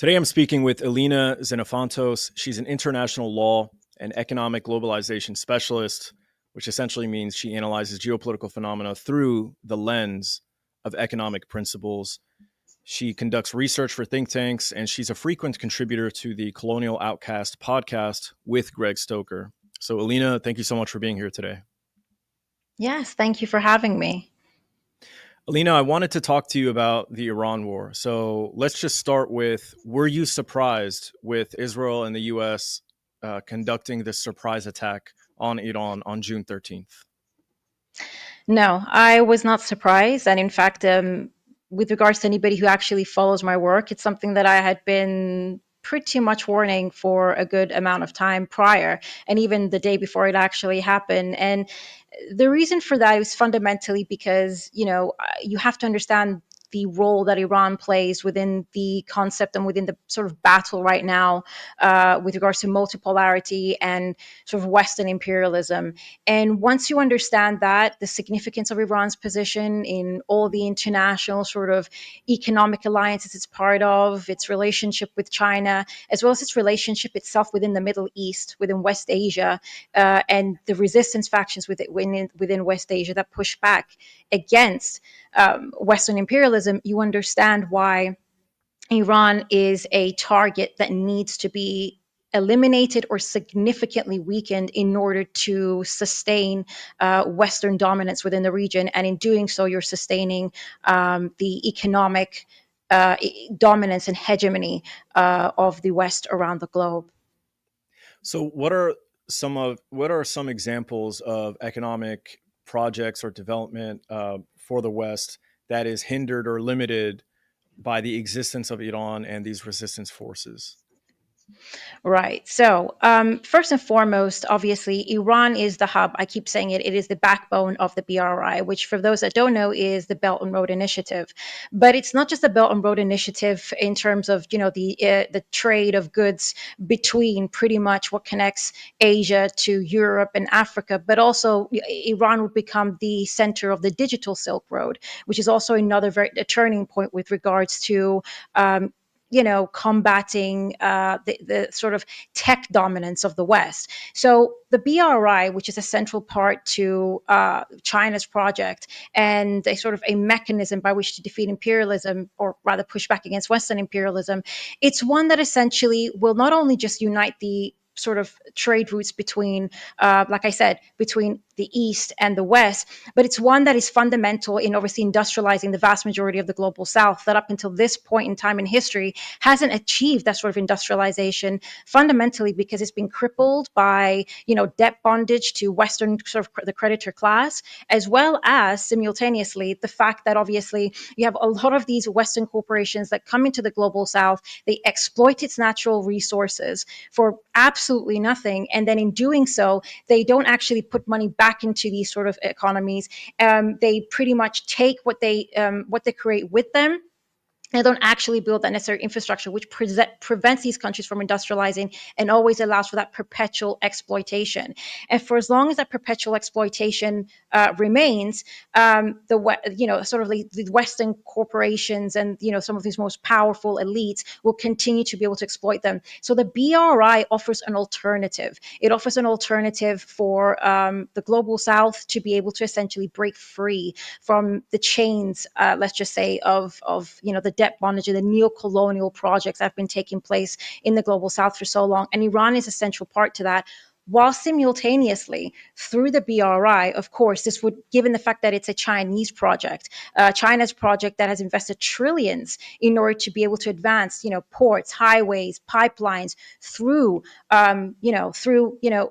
Today I'm speaking with Elina Xenophontos. She's an international law and economic globalization specialist, which essentially means she analyzes geopolitical phenomena through the lens of economic principles. She conducts research for think tanks, and she's a frequent contributor to the Colonial Outcast podcast with Greg Stoker. So, Elina, thank you so much for being here today. Yes, thank you for having me. Alina, I wanted to talk to you about the Iran war. So let's just start with, were you surprised with Israel and the US conducting this surprise attack on Iran on June 13th? No, I was not surprised. And in fact, with regards to anybody who actually follows my work, it's something that I had been pretty much warning for a good amount of time prior, and even the day before it actually happened. And the reason for that is fundamentally because, you have to understand the role that Iran plays within the concept and within the sort of battle right now with regards to multipolarity and sort of Western imperialism. And once you understand that, the significance of Iran's position in all the international sort of economic alliances it's part of, its relationship with China, as well as its relationship itself within the Middle East, within West Asia, and the resistance factions within West Asia that push back against Western imperialism, you understand why Iran is a target that needs to be eliminated or significantly weakened in order to sustain Western dominance within the region. And in doing so, you're sustaining the economic dominance and hegemony of the West around the globe. So what are some examples of economic projects or development for the West that is hindered or limited by the existence of Iran and these resistance forces? Right. So, first and foremost, obviously, Iran is the hub. I keep saying it. It is the backbone of the BRI, which, for those that don't know, is the Belt and Road Initiative. But it's not just the Belt and Road Initiative in terms of the trade of goods between pretty much what connects Asia to Europe and Africa, but also Iran would become the center of the digital Silk Road, which is also another very a turning point with regards to combating the sort of tech dominance of the West. So the BRI, which is a central part to China's project and a sort of a mechanism by which to defeat imperialism, or rather push back against Western imperialism, it's one that essentially will not only just unite the sort of trade routes between, like I said, between the East and the West, but it's one that is fundamental in obviously industrializing the vast majority of the global South that up until this point in time in history hasn't achieved that sort of industrialization, fundamentally because it's been crippled by, debt bondage to Western sort of the creditor class, as well as simultaneously the fact that obviously you have a lot of these Western corporations that come into the global South, they exploit its natural resources for absolutely nothing. And then in doing so, they don't actually put money back into these sort of economies. They pretty much take what they create with them, and don't actually build that necessary infrastructure, which prevents these countries from industrializing and always allows for that perpetual exploitation. And for as long as that perpetual exploitation remains, sort of the Western corporations and some of these most powerful elites will continue to be able to exploit them. So the BRI offers an alternative. It offers an alternative for the global South to be able to essentially break free from the chains, let's just say, of the debt bondage and the neo-colonial projects that have been taking place in the global South for so long. And Iran is a central part to that. While simultaneously, through the BRI, of course, this would, given the fact that it's a Chinese project, China's project that has invested trillions in order to be able to advance, ports, highways, pipelines through,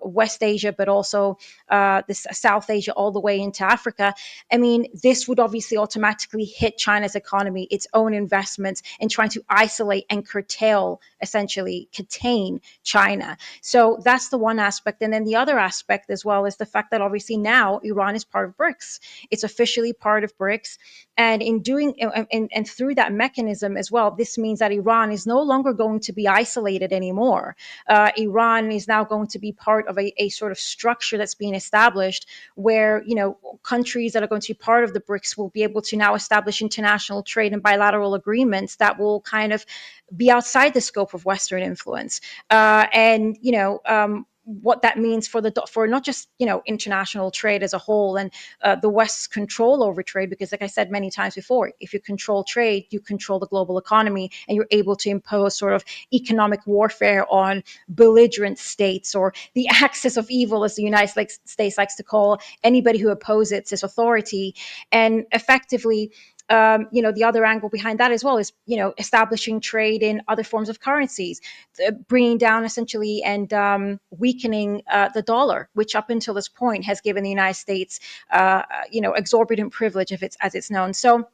West Asia, but also this South Asia all the way into Africa. I mean, this would obviously automatically hit China's economy, its own investments, and trying to isolate and curtail, essentially contain China. So that's the one aspect aspect. And then the other aspect as well is the fact that obviously now Iran is part of BRICS. It's officially part of BRICS. And in doing and through that mechanism as well, this means that Iran is no longer going to be isolated anymore. Iran is now going to be part of a sort of structure that's being established where, countries that are going to be part of the BRICS will be able to now establish international trade and bilateral agreements that will kind of be outside the scope of Western influence. And what that means for not just international trade as a whole and the West's control over trade, because like I said many times before, if you control trade, you control the global economy, and you're able to impose sort of economic warfare on belligerent states, or the axis of evil, as the United States likes to call anybody who opposes its authority. And effectively, the other angle behind that as well is, establishing trade in other forms of currencies, bringing down essentially and weakening the dollar, which up until this point has given the United States, exorbitant privilege, if it's as it's known. So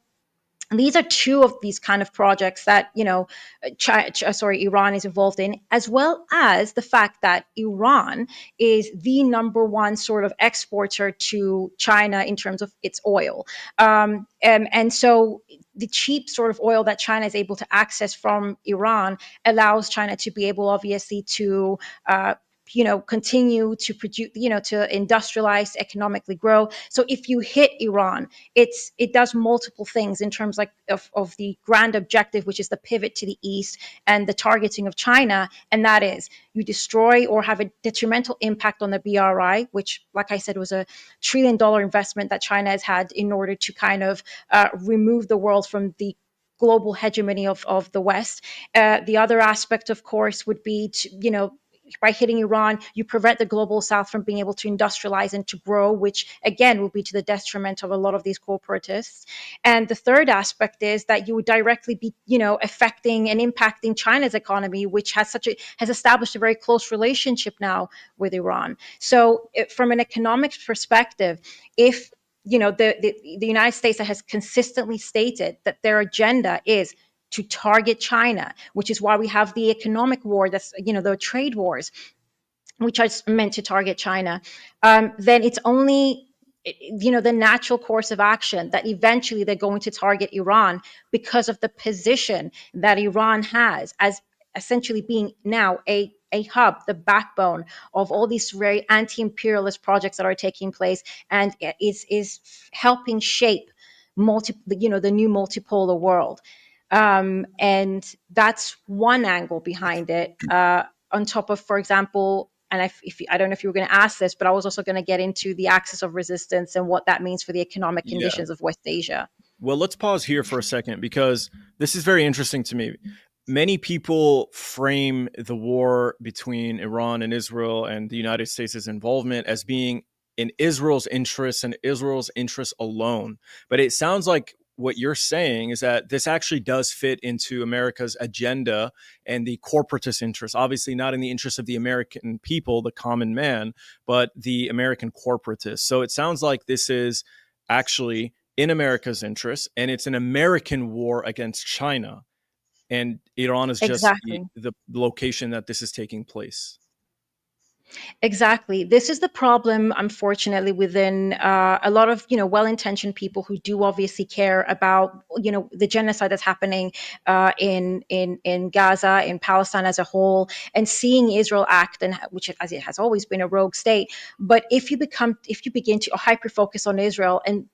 these are two of these kind of projects that Iran is involved in, as well as the fact that Iran is the number one sort of exporter to China in terms of its oil, and so the cheap sort of oil that China is able to access from Iran allows China to be able, obviously, to continue to produce, to industrialize, economically grow. So if you hit Iran, it does multiple things in terms like of the grand objective, which is the pivot to the east and the targeting of China, and that is you destroy or have a detrimental impact on the BRI, which, like I said, was $1 trillion investment that China has had in order to kind of remove the world from the global hegemony of the West. The other aspect, of course, would be to, by hitting Iran, you prevent the global south from being able to industrialize and to grow, which again will be to the detriment of a lot of these corporatists. And the third aspect is that you would directly be, affecting and impacting China's economy, which has established a very close relationship now with Iran. So, from an economics perspective, if the United States that has consistently stated that their agenda is to target China, which is why we have the economic war, that's, the trade wars, which are meant to target China, then it's only, the natural course of action that eventually they're going to target Iran, because of the position that Iran has as essentially being now a hub, the backbone of all these very anti-imperialist projects that are taking place, and is helping shape the new multipolar world. And that's one angle behind it. On top of, for example, and I don't know if you were going to ask this, but I was also going to get into the axis of resistance and what that means for the economic Yeah. conditions of West Asia. Well, let's pause here for a second because this is very interesting to me. Many people frame the war between Iran and Israel and the United States' involvement as being in Israel's interests and Israel's interests alone. But it sounds like what you're saying is that this actually does fit into America's agenda and the corporatist interests. Obviously, not in the interest of the American people, the common man, but the American corporatists. So it sounds like this is actually in America's interest, and it's an American war against China. And Iran is just Exactly. the location that this is taking place. Exactly. This is the problem, unfortunately, within a lot of well-intentioned people who do obviously care about the genocide that's happening in Gaza, in Palestine as a whole, and seeing Israel act, and which as it has always been a rogue state. But if you begin to hyper focus on Israel and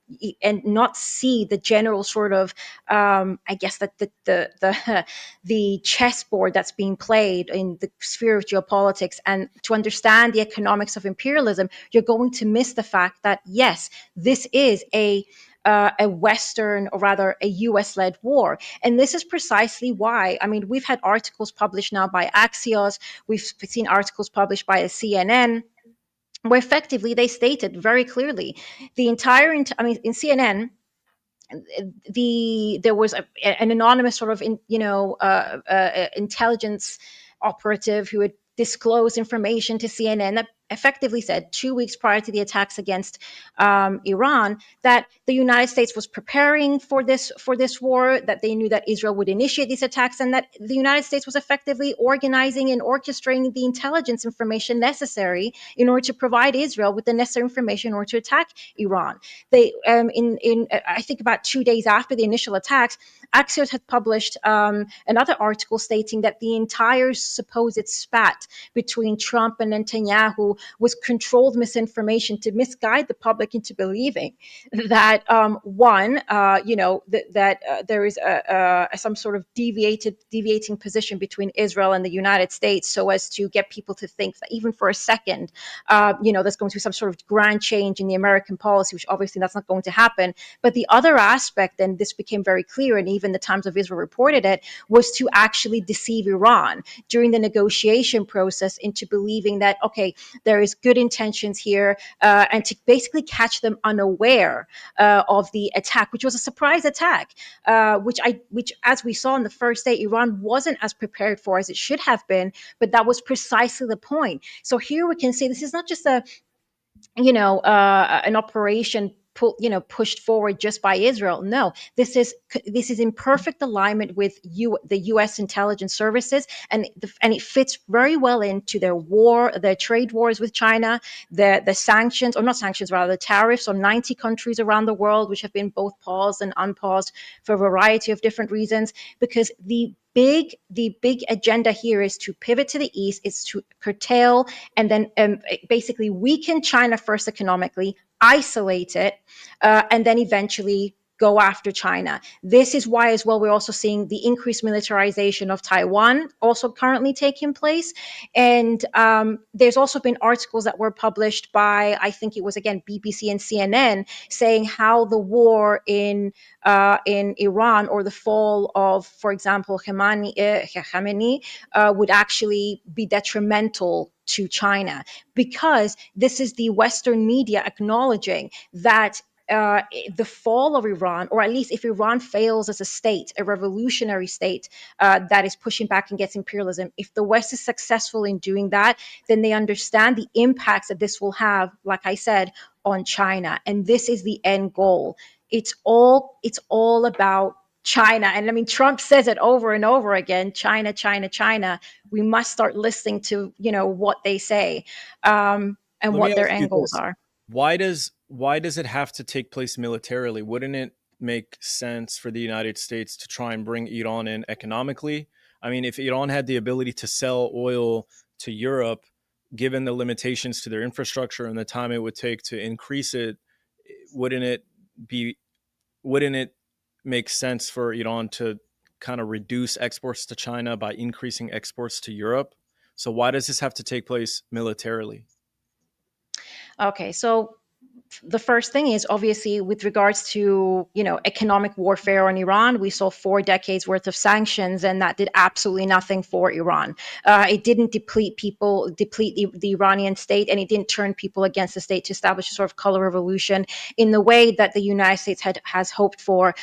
not see the general sort of I guess that the the chessboard that's being played in the sphere of geopolitics, and to understand the economics of imperialism, you're going to miss the fact that, yes, this is a Western, or rather a US led war. And this is precisely why, I mean, we've had articles published now by Axios, we've seen articles published by CNN, where effectively they stated very clearly the entire, in CNN, there was an anonymous sort of intelligence operative who had disclosed information to CNN that effectively said 2 weeks prior to the attacks against Iran that the United States was preparing for this war, that they knew that Israel would initiate these attacks, and that the United States was effectively organizing and orchestrating the intelligence information necessary in order to provide Israel with the necessary information in order to attack Iran. They in I think about 2 days after the initial attacks, Axios had published another article stating that the entire supposed spat between Trump and Netanyahu was controlled misinformation to misguide the public into believing that there is some sort of deviating position between Israel and the United States, so as to get people to think that even for a second, there's going to be some sort of grand change in the American policy, which obviously that's not going to happen. But the other aspect, and this became very clear, and even the Times of Israel reported it, was to actually deceive Iran during the negotiation process into believing that, okay, there is good intentions here, and to basically catch them unaware of the attack, which was a surprise attack, which, as we saw on the first day, Iran wasn't as prepared for as it should have been. But that was precisely the point. So here we can say this is not just an operation pushed forward just by Israel. No, this is in perfect alignment with the U.S. intelligence services, and it fits very well into their trade wars with China, the sanctions, or not sanctions, rather the tariffs on 90 countries around the world, which have been both paused and unpaused for a variety of different reasons. Because the big agenda here is to pivot to the east, is to curtail and then basically weaken China first economically, isolate it, and then eventually go after China. This is why, as well, we're also seeing the increased militarization of Taiwan also currently taking place. And there's also been articles that were published by, I think it was, again, BBC and CNN, saying how the war in Iran, or the fall of, for example, Khamenei, would actually be detrimental to China, because this is the Western media acknowledging that the fall of Iran, or at least if Iran fails as a state, a revolutionary state that is pushing back against imperialism, if the West is successful in doing that, then they understand the impacts that this will have, like I said, on China. And this is the end goal. It's all about China. And I mean, Trump says it over and over again: China, China, China. We must start listening to what they say, and Let me what their ask you end goals this. are. Why does it have to take place militarily? Wouldn't it make sense for the United States to try and bring Iran in economically? I mean, if Iran had the ability to sell oil to Europe, given the limitations to their infrastructure and the time it would take to increase it, wouldn't it be wouldn't it make sense for Iran to kind of reduce exports to China by increasing exports to Europe? So why does this have to take place militarily? Okay, so the first thing is, obviously, with regards to economic warfare on Iran, we saw 4 decades worth of sanctions, and that did absolutely nothing for Iran. It didn't deplete the Iranian state, and it didn't turn people against the state to establish a sort of color revolution in the way that the United States has hoped for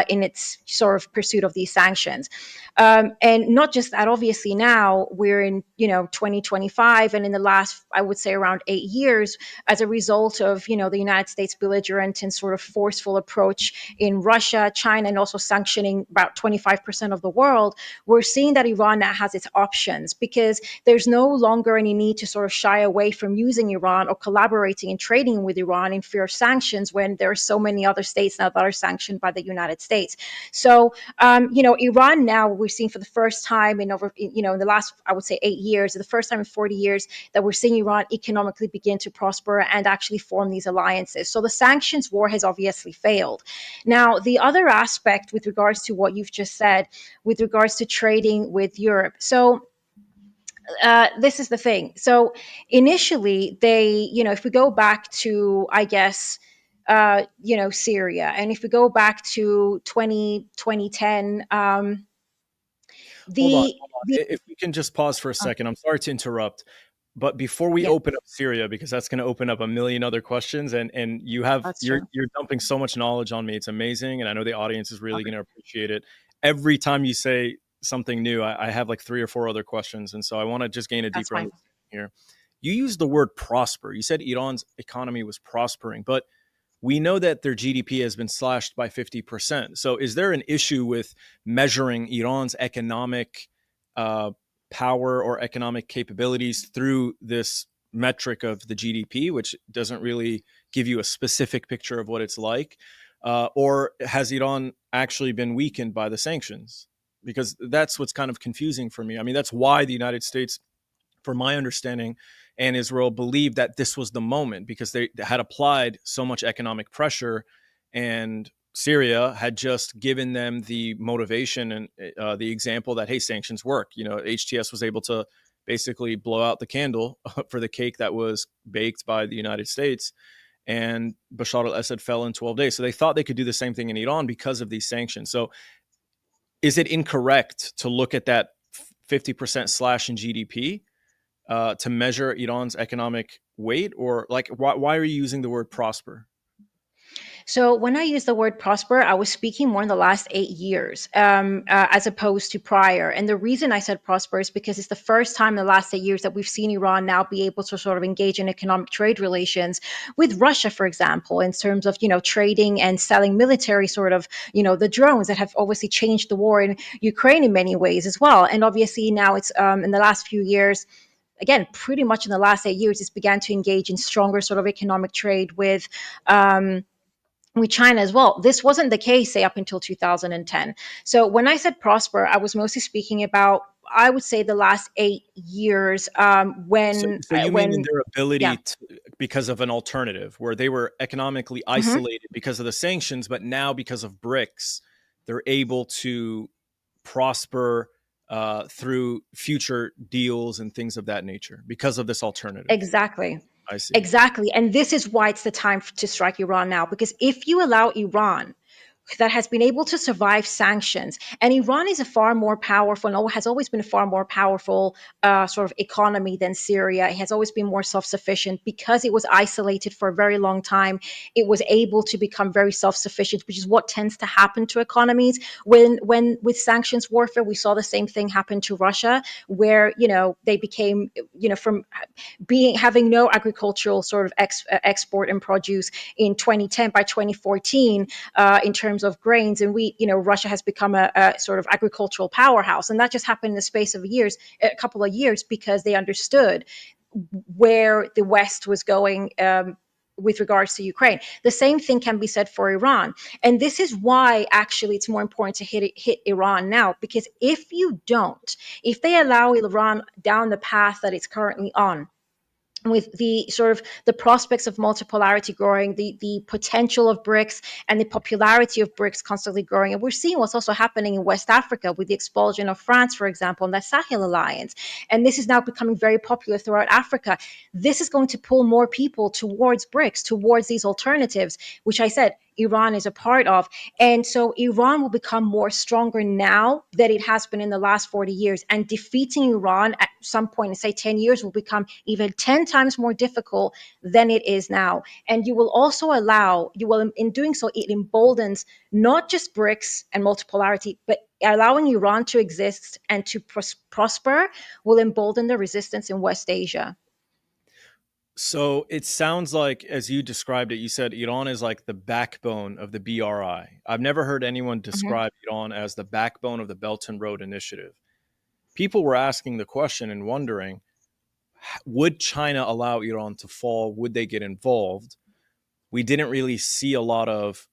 in its sort of pursuit of these sanctions. And not just that, obviously, now we're in 2025, and in the last, I would say, around 8 years, as a result of the United States belligerent and sort of forceful approach in Russia, China, and also sanctioning about 25% of the world, we're seeing that Iran now has its options, because there's no longer any need to sort of shy away from using Iran or collaborating and trading with Iran in fear of sanctions, when there are so many other states now that are sanctioned by the United States. So, Iran now, we're seeing for the first time in the last, I would say, 8 years, the first time in 40 years, that we're seeing Iran economically begin to prosper and actually form these alliances. So the sanctions war has obviously failed. Now, the other aspect with regards to what you've just said, with regards to trading with Europe. So this is the thing. So initially, if we go back to, I guess, Syria, and if we go back to 2010, Hold on, the hold on. the If we can just pause for a second. I'm sorry to interrupt, but before we yeah, open up Syria, because that's going to open up a million other questions, and that's you're true. you're dumping so much knowledge on me. It's amazing, and I know the audience is really Okay, going to appreciate it. Every time you say something new, I have like three or four other questions, and so I want to just gain a that's deeper fine. understanding here. You used the word prosper. You said Iran's economy was prospering, but we know that their GDP has been slashed by 50%. So is there an issue with measuring Iran's economic uh, power or economic capabilities through this metric of the GDP, which doesn't really give you a specific picture of what it's like? Or has Iran actually been weakened by the sanctions? Because that's what's kind of confusing for me. I mean, that's why the United States, from my understanding, and Israel believed that this was the moment because they had applied so much economic pressure, and Syria had just given them the motivation and the example that, hey, sanctions work. You know, HTS was able to basically blow out the candle for the cake that was baked by the United States, and Bashar al-Assad fell in 12 days. So they thought they could do the same thing in Iran because of these sanctions. So is it incorrect to look at that 50% slash in GDP to measure Iran's economic weight, or like why are you using the word prosper? So when I use the word prosper, I was speaking more in the last 8 years, as opposed to prior. And the reason I said prosper is because it's the first time in the last 8 years that we've seen Iran now be able to sort of engage in economic trade relations with Russia, for example, in terms of, trading and selling military sort of, the drones that have obviously changed the war in Ukraine in many ways as well. And obviously now it's in the last few years, again, pretty much in the last 8 years, it's began to engage in stronger sort of economic trade with China as well. This wasn't the case, say, up until 2010. So when I said prosper, I was mostly speaking about, I would say, the last 8 years, So you mean in when, their yeah. ability to, because of an alternative where they were economically Mhm. isolated because of the sanctions, but now because of BRICS, they're able to prosper through future deals and things of that nature because of this alternative. Exactly. I see. Exactly. And this is why it's the time to strike Iran now, because if you allow Iran, that has been able to survive sanctions. And Iran is a far more powerful, and has always been a far more powerful sort of economy than Syria. It has always been more self sufficient because it was isolated for a very long time. It was able to become very self sufficient, which is what tends to happen to economies when with sanctions warfare. We saw the same thing happen to Russia, where they became, from being having no agricultural sort of export and produce in 2010, by 2014, in terms of grains and wheat, Russia has become a sort of agricultural powerhouse. And that just happened in the space of years, a couple of years, because they understood where the West was going. With regards to Ukraine, the same thing can be said for Iran, and this is why actually it's more important to hit Iran now, because if they allow Iran down the path that it's currently on, with the sort of the prospects of multipolarity growing, the potential of BRICS and the popularity of BRICS constantly growing. And we're seeing what's also happening in West Africa with the expulsion of France, for example, and the Sahel Alliance. And this is now becoming very popular throughout Africa. This is going to pull more people towards BRICS, towards these alternatives, which I said Iran is a part of. And so Iran will become more stronger now than it has been in the last 40 years. And defeating Iran at some point in, say, 10 years will become even 10 times more difficult than it is now. And in doing so, it emboldens not just BRICS and multipolarity, but allowing Iran to exist and to prosper will embolden the resistance in West Asia. So it sounds like, as you described it, you said Iran is like the backbone of the BRI. I've never heard anyone Mhm. describe Iran as the backbone of the Belt and Road Initiative. People were asking the question and wondering, would China allow Iran to fall? Would they get involved? We didn't really see a lot of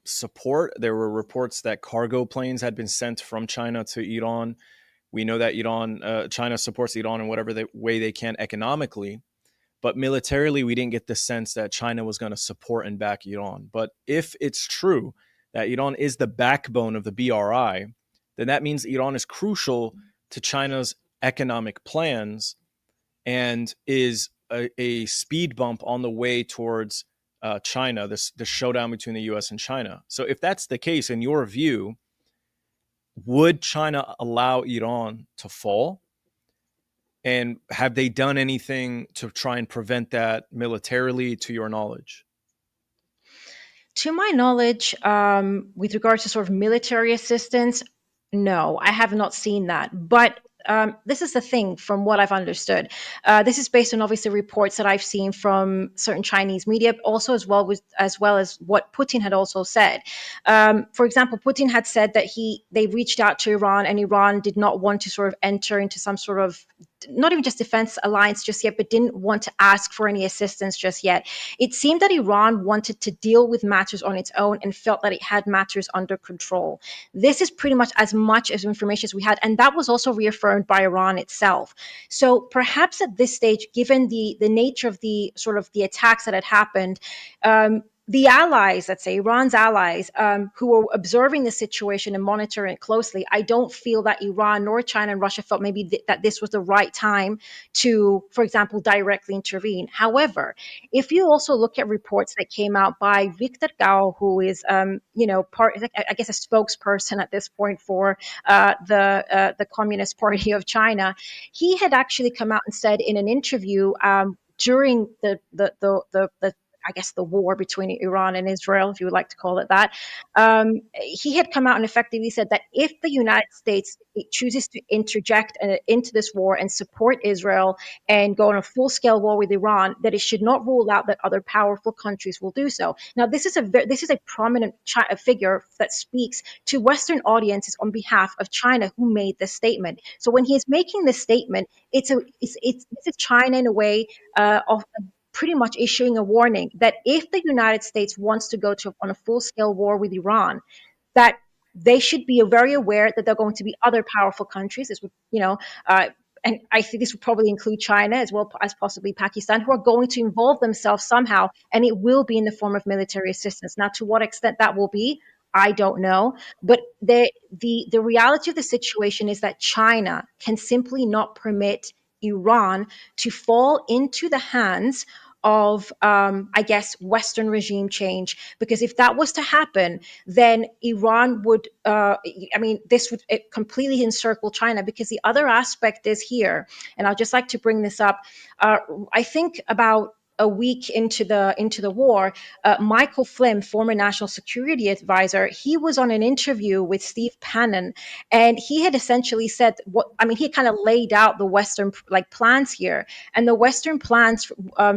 support. There were reports that cargo planes had been sent from China to Iran. We know that China supports Iran in whatever way they can economically, but militarily, we didn't get the sense that China was going to support and back Iran. But if it's true that Iran is the backbone of the BRI, then that means Iran is crucial to China's economic plans and is a speed bump on the way towards China, the showdown between the US and China. So, if that's the case, in your view, would China allow Iran to fall? And have they done anything to try and prevent that militarily, to your knowledge? To my knowledge, with regards to sort of military assistance, no, I have not seen that. But this is the thing from what I've understood. This is based on obviously reports that I've seen from certain Chinese media, also as well as what Putin had also said. For example, Putin had said that they reached out to Iran, and Iran did not want to sort of enter into some sort of, not even just defense alliance just yet, but didn't want to ask for any assistance just yet. It seemed that Iran wanted to deal with matters on its own and felt that it had matters under control. This is pretty much as information as we had, and that was also reaffirmed by Iran itself. So perhaps at this stage, given the nature of the sort of the attacks that had happened, the allies, let's say Iran's allies, who were observing the situation and monitoring it closely, I don't feel that Iran nor China and Russia felt maybe that this was the right time to, for example, directly intervene. However, if you also look at reports that came out by Victor Gao, who is, part, I guess, a spokesperson at this point for the Communist Party of China, he had actually come out and said in an interview during the I guess the war between Iran and Israel, if you would like to call it that. He had come out and effectively said that if the United States chooses to interject into this war and support Israel and go on a full-scale war with Iran, that it should not rule out that other powerful countries will do so. Now, this is a prominent figure that speaks to Western audiences on behalf of China, who made this statement. So when he is making this statement, this is China in a way of pretty much issuing a warning that if the United States wants to go to on a full scale war with Iran, that they should be very aware that there are going to be other powerful countries. This would, and I think this would probably include China as well as possibly Pakistan, who are going to involve themselves somehow, and it will be in the form of military assistance. Now, to what extent that will be, I don't know. But the reality of the situation is that China can simply not permit Iran to fall into the hands of, I guess, Western regime change. Because if that was to happen, then Iran would, this would completely encircle China. Because the other aspect is here, and I'd just like to bring this up. I think about a week into the war, Michael Flynn, former national security advisor, he was on an interview with Steve Bannon, and he had essentially said he kind of laid out the Western plans here, and the Western plans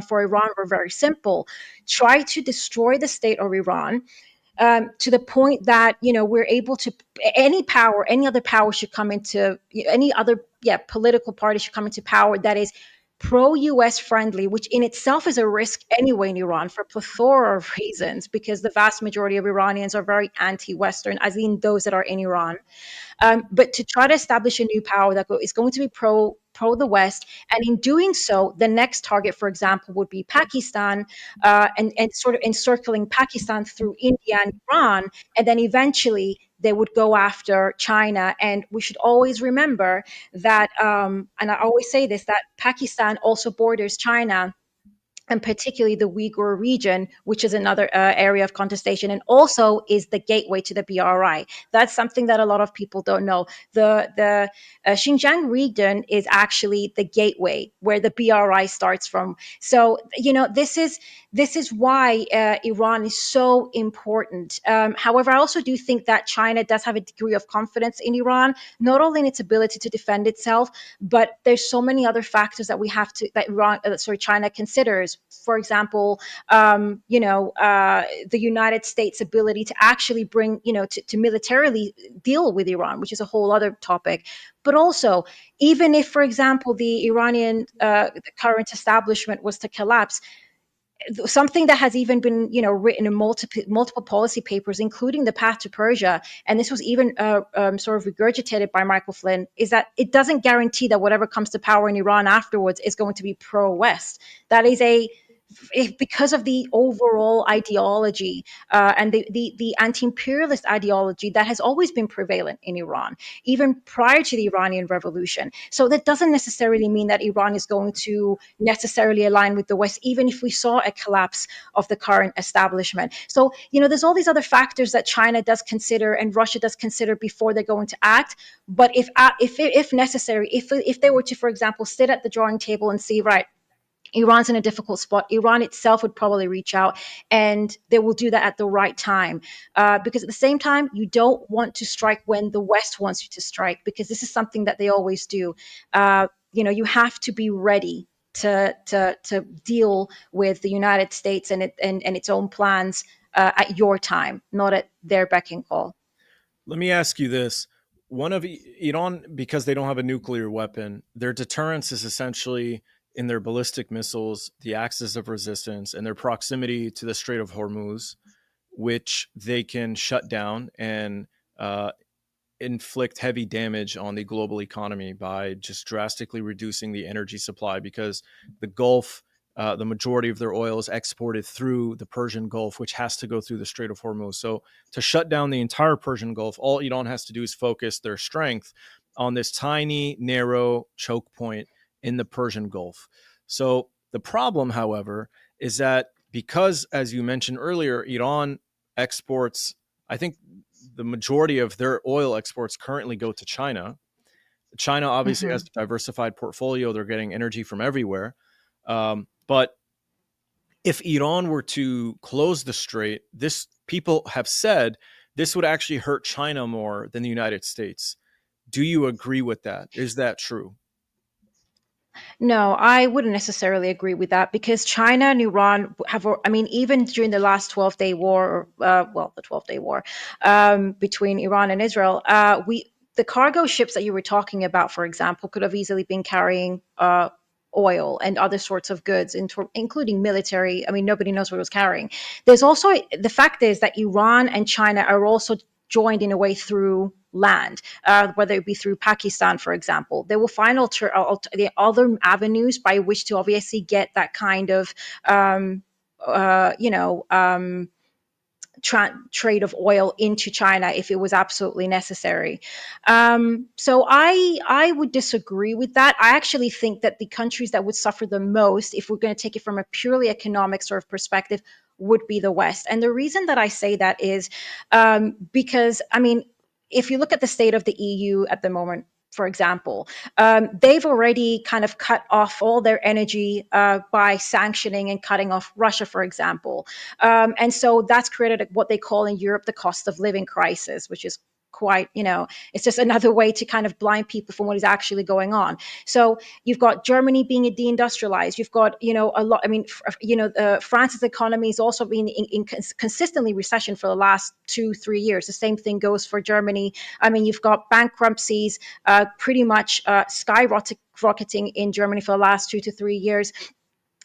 for Iran were very simple: try to destroy the state of Iran, to the point that we're able to, any other power should come into, any other political party should come into power that is pro-US friendly, which in itself is a risk anyway in Iran for a plethora of reasons, because the vast majority of Iranians are very anti-Western, as in those that are in Iran. But to try to establish a new power that is going to be pro the West, and in doing so, the next target, for example, would be Pakistan, and sort of encircling Pakistan through India and Iran, and then eventually they would go after China. And we should always remember that, and I always say this, that Pakistan also borders China, and particularly the Uyghur region, which is another area of contestation, and also is the gateway to the BRI. That's something that a lot of people don't know. The Xinjiang region is actually the gateway where the BRI starts from. So this is why Iran is so important. However, I also do think that China does have a degree of confidence in Iran, not only in its ability to defend itself, but there's so many other factors that China considers. For example, the United States' ability to actually bring, to militarily deal with Iran, which is a whole other topic. But also, even if, for example, the Iranian the current establishment was to collapse, something that has even been written in multiple policy papers, including the path to Persia, and this was even sort of regurgitated by Michael Flynn, is that it doesn't guarantee that whatever comes to power in Iran afterwards is going to be pro-West. That is because of the overall ideology, and the anti-imperialist ideology that has always been prevalent in Iran, even prior to the Iranian Revolution. So that doesn't necessarily mean that Iran is going to necessarily align with the West, even if we saw a collapse of the current establishment. So, there's all these other factors that China does consider and Russia does consider before they're going to act. But if necessary, if they were to, for example, sit at the drawing table and see, right, Iran's in a difficult spot. Iran itself would probably reach out, and they will do that at the right time. Because at the same time, you don't want to strike when the West wants you to strike, because this is something that they always do. You have to be ready to deal with the United States and its own plans at your time, not at their beck and call. Let me ask you this. One of Iran, because they don't have a nuclear weapon, their deterrence is essentially in their ballistic missiles, the axis of resistance, and their proximity to the Strait of Hormuz, which they can shut down and inflict heavy damage on the global economy by just drastically reducing the energy supply, because the Gulf, the majority of their oil is exported through the Persian Gulf, which has to go through the Strait of Hormuz. So to shut down the entire Persian Gulf, all Iran has to do is focus their strength on this tiny, narrow choke point in the Persian Gulf. So the problem, however, is that because, as you mentioned earlier, Iran exports, I think the majority of their oil exports currently go to China. China obviously has Hmm. a diversified portfolio. They're getting energy from everywhere. But if Iran were to close the strait, this people have said this would actually hurt China more than the United States. Do you agree with that? Is that true? No, I wouldn't necessarily agree with that, because China and Iran have, I mean, even during the last 12-day war, the 12-day war between Iran and Israel, the cargo ships that you were talking about, for example, could have easily been carrying oil and other sorts of goods, including military. I mean, nobody knows what it was carrying. There's also the fact is that Iran and China are also joined in a way through land, whether it be through Pakistan, for example. They will find the other avenues by which to obviously get that kind of, um, uh, you know, um, trade of oil into China if it was absolutely necessary. So I would disagree with that. I actually think that the countries that would suffer the most, if we're going to take it from a purely economic sort of perspective, would be the West. And the reason that I say that is because, I mean, if you look at the state of the EU at the moment, for example, they've already kind of cut off all their energy by sanctioning and cutting off Russia, for example. And so that's created what they call in Europe the cost of living crisis, which is quite, it's just another way to kind of blind people from what is actually going on. So you've got Germany being deindustrialized. You've got, a lot. I mean, France's economy has also been in consistently recession for the last 2-3 years. The same thing goes for Germany. I mean, you've got bankruptcies pretty much skyrocketing in Germany for the last 2 to 3 years.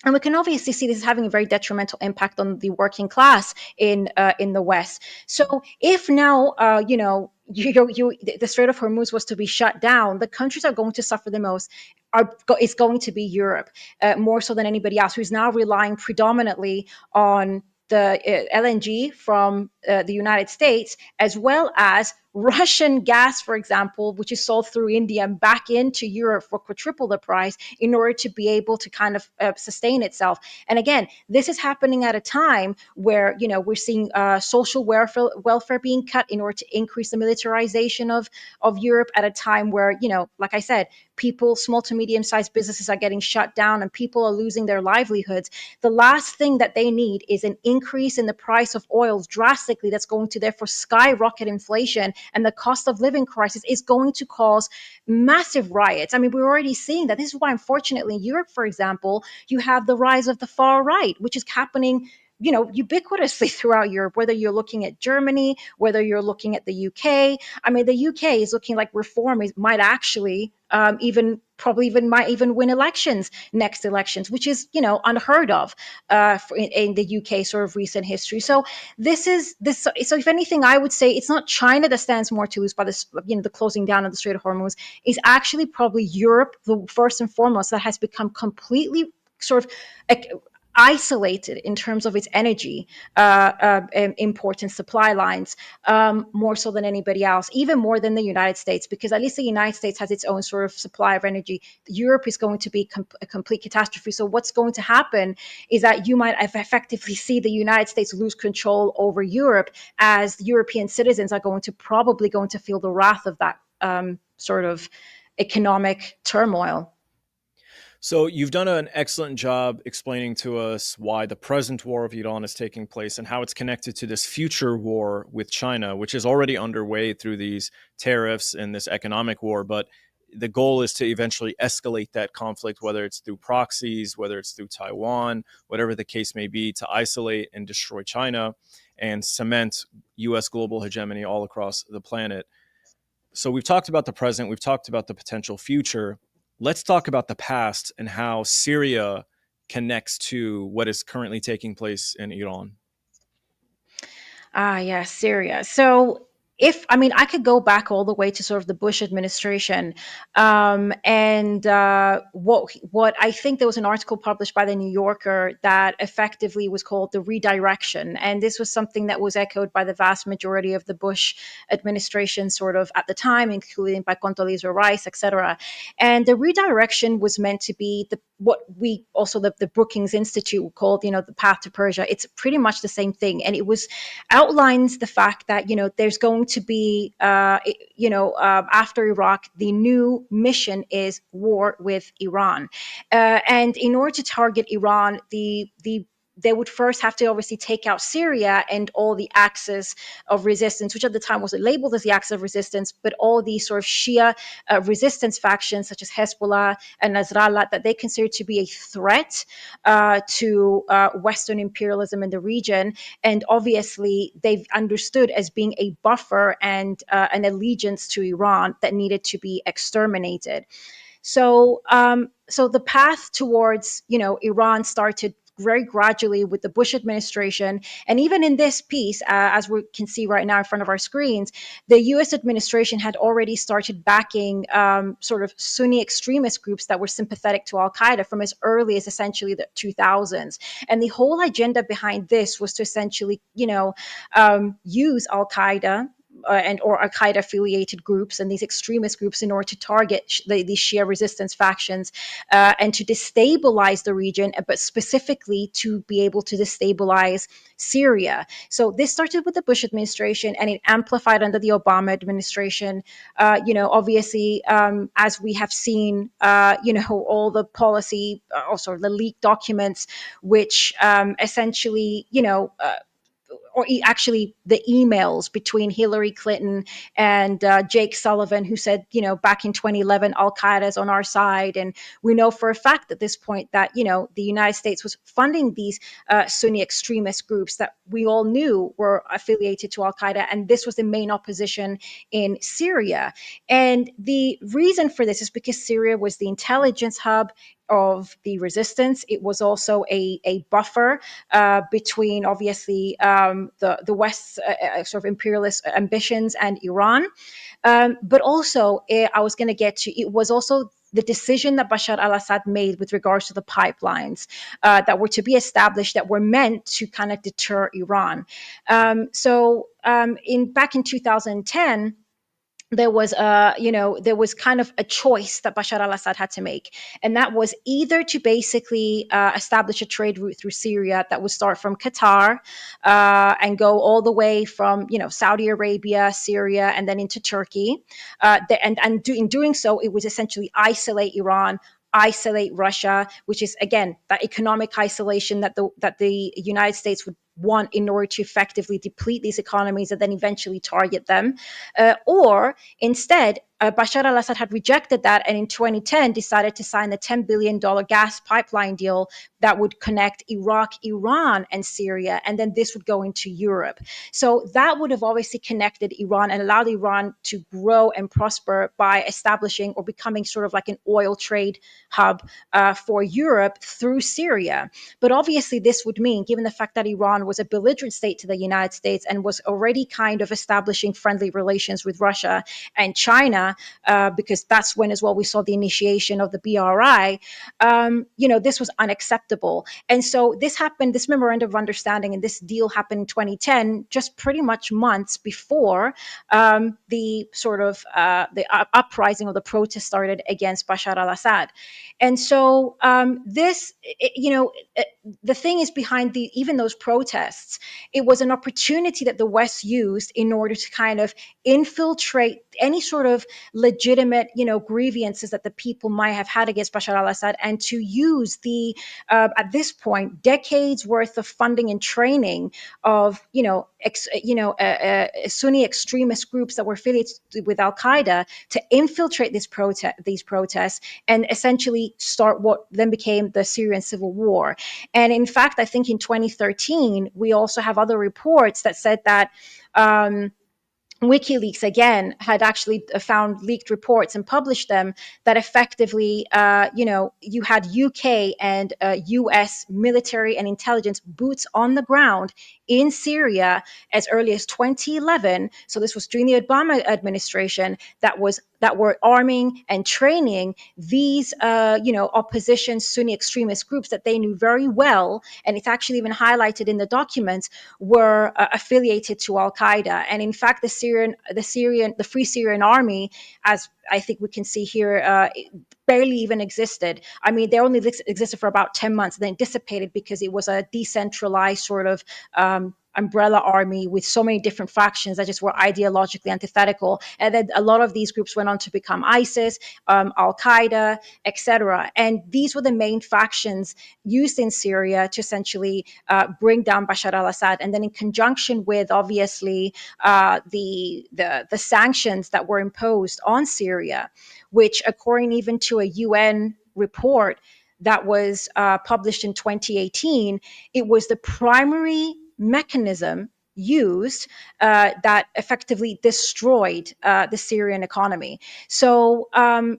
And we can obviously see this is having a very detrimental impact on the working class in the West. So if now the Strait of Hormuz was to be shut down, the countries are going to suffer the most. Is going to be Europe, more so than anybody else, who's now relying predominantly on the LNG from the United States, as well as Russian gas, for example, which is sold through India and back into Europe for quadruple the price in order to be able to kind of sustain itself. And again, this is happening at a time where we're seeing social welfare being cut in order to increase the militarization of Europe, at a time where like I said, small to medium sized businesses are getting shut down and people are losing their livelihoods. The last thing that they need is an increase in the price of oils drastically, that's going to therefore skyrocket inflation, and the cost of living crisis is going to cause massive riots. I mean, we're already seeing that. This is why, unfortunately, in Europe, for example, you have the rise of the far right, which is happening ubiquitously throughout Europe, whether you're looking at Germany, whether you're looking at the UK. I mean, the UK is looking like might actually might even win elections next elections, which is unheard of in the UK sort of recent history. So this is this. So if anything, I would say it's not China that stands more to lose by this, the closing down of the Strait of Hormuz. Is actually probably Europe, the first and foremost, that has become completely sort of isolated in terms of its energy important supply lines, more so than anybody else, even more than the United States, because at least the United States has its own sort of supply of energy. Europe is going to be a complete catastrophe. So what's going to happen is that you might effectively see the United States lose control over Europe, as European citizens are probably going to feel the wrath of that sort of economic turmoil. So you've done an excellent job explaining to us why the present war of Iran is taking place and how it's connected to this future war with China, which is already underway through these tariffs and this economic war. But the goal is to eventually escalate that conflict, whether it's through proxies, whether it's through Taiwan, whatever the case may be, to isolate and destroy China and cement US global hegemony all across the planet. So we've talked about the present, we've talked about the potential future. Let's talk about the past and how Syria connects to what is currently taking place in Iran. Ah, yeah, Syria. So, if I mean, I could go back all the way to sort of the Bush administration, and what I think there was an article published by the New Yorker that effectively was called the redirection, and this was something that was echoed by the vast majority of the Bush administration, sort of at the time, including by Condoleezza Rice, etc. And the redirection was meant to be the what we also the Brookings Institute called, the path to Persia. It's pretty much the same thing, and it was outlines the fact that there's going to be after Iraq, the new mission is war with Iran, and in order to target Iran, they would first have to obviously take out Syria and all the axis of resistance, which at the time wasn't labeled as the axis of resistance, but all these sort of Shia resistance factions such as Hezbollah and Nasrallah that they consider to be a threat to Western imperialism in the region. And obviously, they've understood as being a buffer and an allegiance to Iran that needed to be exterminated. So the path towards Iran started very gradually with the Bush administration, and even in this piece, as we can see right now in front of our screens, the U.S. administration had already started backing sort of Sunni extremist groups that were sympathetic to Al Qaeda from as early as essentially the 2000s, and the whole agenda behind this was to essentially, use Al Qaeda and or Al Qaeda affiliated groups and these extremist groups in order to target these Shia resistance factions and to destabilize the region, but specifically to be able to destabilize Syria. So this started with the Bush administration and it amplified under the Obama administration. Obviously, as we have seen, all the policy, also the leaked documents, which essentially, actually the emails between Hillary Clinton and Jake Sullivan, who said, back in 2011, Al Qaeda is on our side. And we know for a fact at this point that, the United States was funding these Sunni extremist groups that we all knew were affiliated to Al Qaeda. And this was the main opposition in Syria. And the reason for this is because Syria was the intelligence hub of the resistance. It was also a buffer between obviously the West's sort of imperialist ambitions and Iran. But also, I was going to get to it was also the decision that Bashar al-Assad made with regards to the pipelines that were to be established that were meant to kind of deter Iran. In back in 2010, there was kind of a choice that Bashar al-Assad had to make, and that was either to basically establish a trade route through Syria that would start from Qatar and go all the way from Saudi Arabia, Syria, and then into Turkey, in doing so, it was essentially isolate Iran, isolate Russia, which is again that economic isolation that the United States would want in order to effectively deplete these economies and then eventually target them. Or instead, Bashar al Assad had rejected that and in 2010 decided to sign the $10 billion gas pipeline deal that would connect Iraq, Iran, and Syria. And then this would go into Europe. So that would have obviously connected Iran and allowed Iran to grow and prosper by establishing or becoming sort of like an oil trade hub for Europe through Syria. But obviously, this would mean, given the fact that Iran was a belligerent state to the United States and was already kind of establishing friendly relations with Russia and China, because that's when as well we saw the initiation of the BRI, this was unacceptable. And so this happened, this memorandum of understanding and this deal happened in 2010, just pretty much months before the sort of the uprising or the protest started against Bashar al-Assad. And so the thing is behind even those protests, it was an opportunity that the West used in order to kind of infiltrate any sort of legitimate, grievances that the people might have had against Bashar al-Assad, and to use the at this point decades worth of funding and training of Sunni extremist groups that were affiliated with Al Qaeda to infiltrate these protests and essentially start what then became the Syrian civil war. And in fact, I think in 2013 we also have other reports that said that. WikiLeaks again had actually found leaked reports and published them that effectively, you had UK and US military and intelligence boots on the ground in Syria as early as 2011. So this was during the Obama administration that were arming and training these, opposition Sunni extremist groups that they knew very well, and it's actually even highlighted in the documents, were affiliated to Al Qaeda. And in fact, the Free Syrian Army, as I think we can see here, barely even existed. I mean, they only existed for about 10 months, then dissipated because it was a decentralized sort of umbrella army with so many different factions that just were ideologically antithetical. And then a lot of these groups went on to become ISIS, Al Qaeda, etc. And these were the main factions used in Syria to essentially bring down Bashar al-Assad. And then in conjunction with, obviously, the sanctions that were imposed on Syria, which, according even to a UN report that was published in 2018, it was the primary mechanism used that effectively destroyed the Syrian economy. So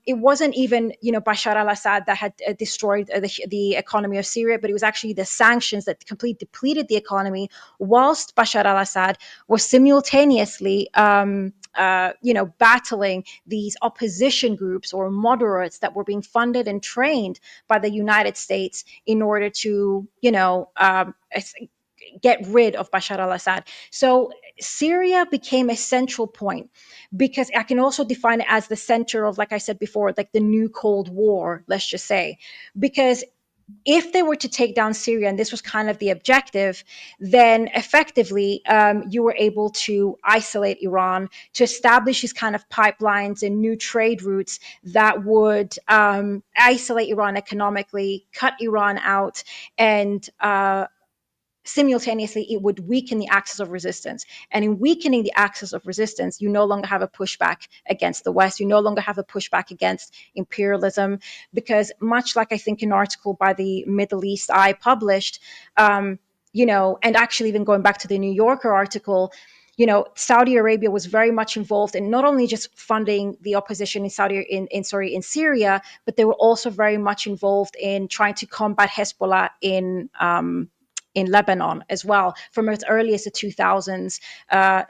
it wasn't even, Bashar al-Assad that had destroyed the economy of Syria, but it was actually the sanctions that completely depleted the economy, whilst Bashar al-Assad was simultaneously battling these opposition groups or moderates that were being funded and trained by the United States in order to, get rid of Bashar al-Assad. So Syria became a central point, because I can also define it as the center of, like I said before, like the new Cold War, let's just say. Because if they were to take down Syria, and this was kind of the objective, then effectively you were able to isolate Iran, to establish these kind of pipelines and new trade routes that would isolate Iran economically, cut Iran out, and simultaneously it would weaken the axis of resistance. And in weakening the axis of resistance, you no longer have a pushback against the West, you no longer have a pushback against imperialism, because much like I think an article by the Middle East Eye published, and actually even going back to the New Yorker article, Saudi Arabia was very much involved in not only just funding the opposition in Syria, but they were also very much involved in trying to combat Hezbollah in Lebanon as well, from as early as the 2000s,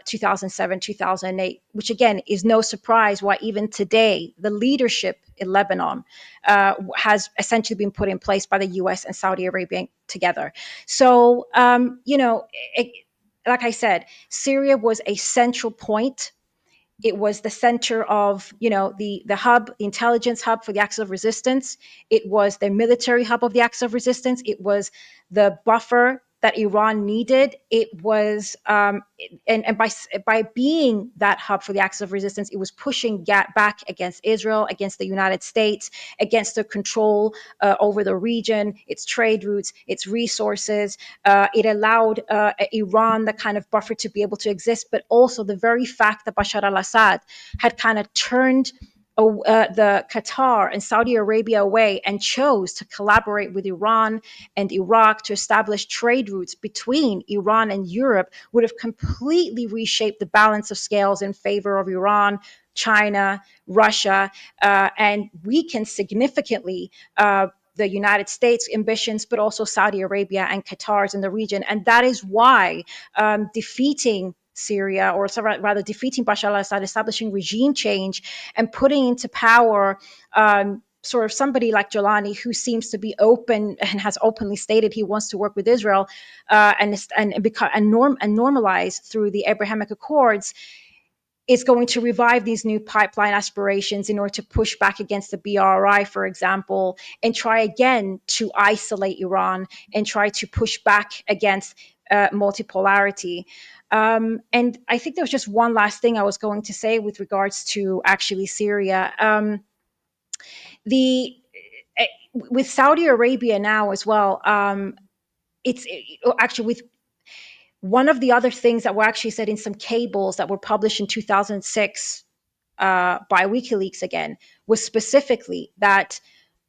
2007, 2008, which again is no surprise why even today the leadership in Lebanon has essentially been put in place by the US and Saudi Arabia together. So, like I said, Syria was a central point. It was the center of, the hub, the intelligence hub for the axis of resistance. It was the military hub of the axis of resistance. It was the buffer that Iran needed. It was, and by being that hub for the axis of resistance, it was pushing back against Israel, against the United States, against the control over the region, its trade routes, its resources. It allowed Iran the kind of buffer to be able to exist, but also the very fact that Bashar al-Assad had kind of turned the Qatar and Saudi Arabia away and chose to collaborate with Iran and Iraq to establish trade routes between Iran and Europe would have completely reshaped the balance of scales in favor of Iran, China, Russia, and weakened significantly the United States ambitions, but also Saudi Arabia and Qatar's in the region. And that is why defeating Syria, or rather defeating Bashar al-Assad, establishing regime change, and putting into power sort of somebody like Jolani, who seems to be open and has openly stated he wants to work with Israel and normalize through the Abrahamic Accords, is going to revive these new pipeline aspirations in order to push back against the BRI, for example, and try again to isolate Iran and try to push back against multipolarity. And I think there was just one last thing I was going to say with regards to actually Syria. The With Saudi Arabia now as well, it's actually with one of the other things that were actually said in some cables that were published in 2006 by WikiLeaks again was specifically that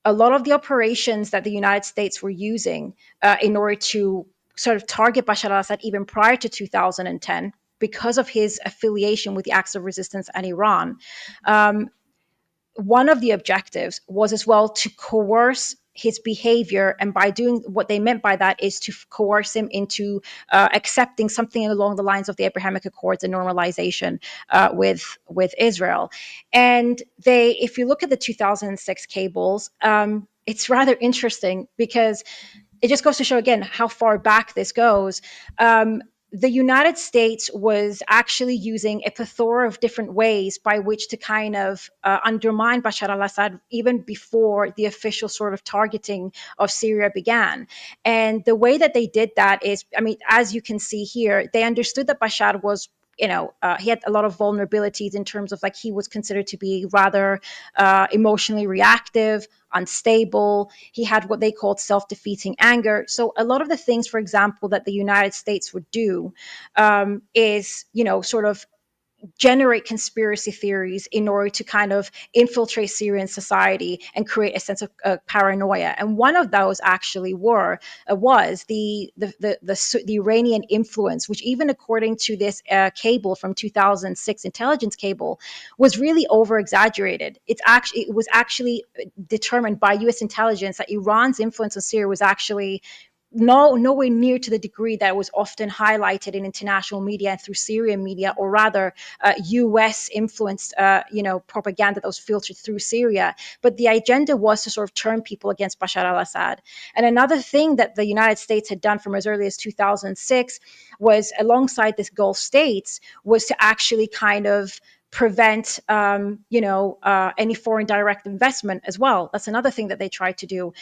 a lot of the operations that the United States were using in order to sort of target Bashar al-Assad even prior to 2010, because of his affiliation with the Acts of Resistance and Iran, um, one of the objectives was as well to coerce his behavior, and by doing what they meant by that is to coerce him into accepting something along the lines of the Abrahamic Accords and normalization with Israel. And if you look at the 2006 cables, it's rather interesting because it just goes to show again how far back this goes. The United States was actually using a plethora of different ways by which to kind of undermine Bashar al Assad even before the official sort of targeting of Syria began. And the way that they did that is, I mean, as you can see here, they understood that Bashar was, he had a lot of vulnerabilities in terms of like he was considered to be rather emotionally reactive, unstable. He had what they called self defeating anger. So, a lot of the things, for example, that the United States would do is, sort of generate conspiracy theories in order to kind of infiltrate Syrian society and create a sense of paranoia. And one of those actually was the Iranian influence, which even according to this cable from 2006 intelligence cable was really over exaggerated. It was actually determined by U.S. intelligence that Iran's influence on Syria was actually nowhere near to the degree that was often highlighted in international media and through Syrian media, or rather, U.S. influenced, propaganda that was filtered through Syria. But the agenda was to sort of turn people against Bashar al-Assad. And another thing that the United States had done from as early as 2006 was, alongside this Gulf states, was to actually kind of prevent any foreign direct investment as well. That's another thing that they tried to do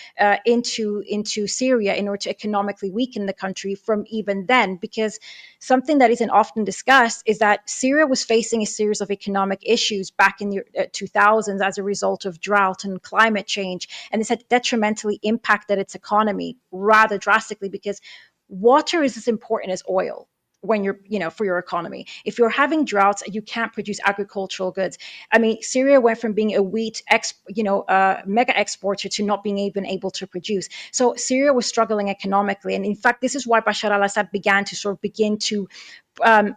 into Syria in order to economically weaken the country from even then. Because something that isn't often discussed is that Syria was facing a series of economic issues back in the 2000s as a result of drought and climate change, and this had detrimentally impacted its economy rather drastically because water is as important as oil when you're, for your economy. If you're having droughts, you can't produce agricultural goods. I mean, Syria went from being a wheat mega exporter to not being even able to produce. So Syria was struggling economically. And in fact, this is why Bashar al-Assad began to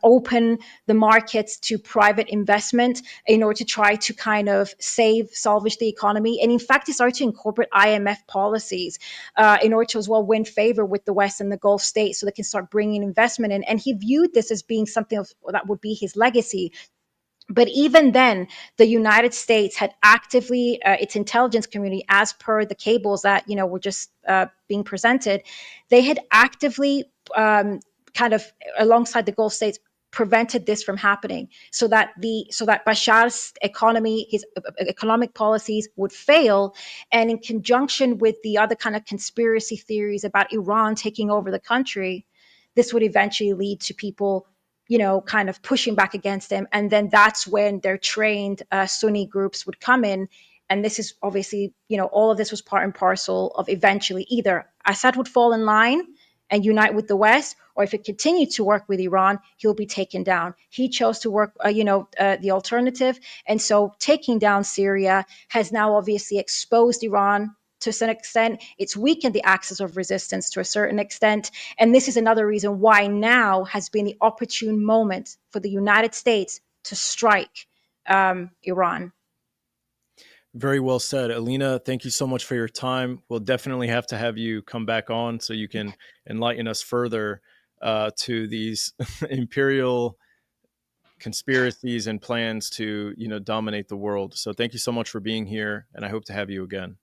open the markets to private investment in order to try to kind of salvage the economy. And in fact, he started to incorporate IMF policies in order to as well win favor with the West and the Gulf states so they can start bringing investment in. And he viewed this as being something that would be his legacy. But even then, the United States had actively, its intelligence community, as per the cables that were just being presented, they had actively kind of, alongside the Gulf states, prevented this from happening, so that Bashar's economy, his economic policies would fail, and in conjunction with the other kind of conspiracy theories about Iran taking over the country, this would eventually lead to people kind of pushing back against him. And then that's when their trained Sunni groups would come in. And this is obviously, all of this was part and parcel of eventually either Assad would fall in line and unite with the West, or if it continued to work with Iran, he'll be taken down. He chose to work, the alternative. And so taking down Syria has now obviously exposed Iran to some extent. It's weakened the axis of resistance to a certain extent. And this is another reason why now has been the opportune moment for the United States to strike Iran. Very well said. Elina, thank you so much for your time. We'll definitely have to have you come back on so you can enlighten us further to these imperial conspiracies and plans to, dominate the world. So thank you so much for being here, and I hope to have you again.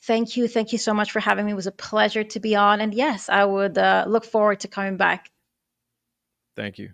Thank you. Thank you so much for having me. It was a pleasure to be on. And yes, I would look forward to coming back. Thank you.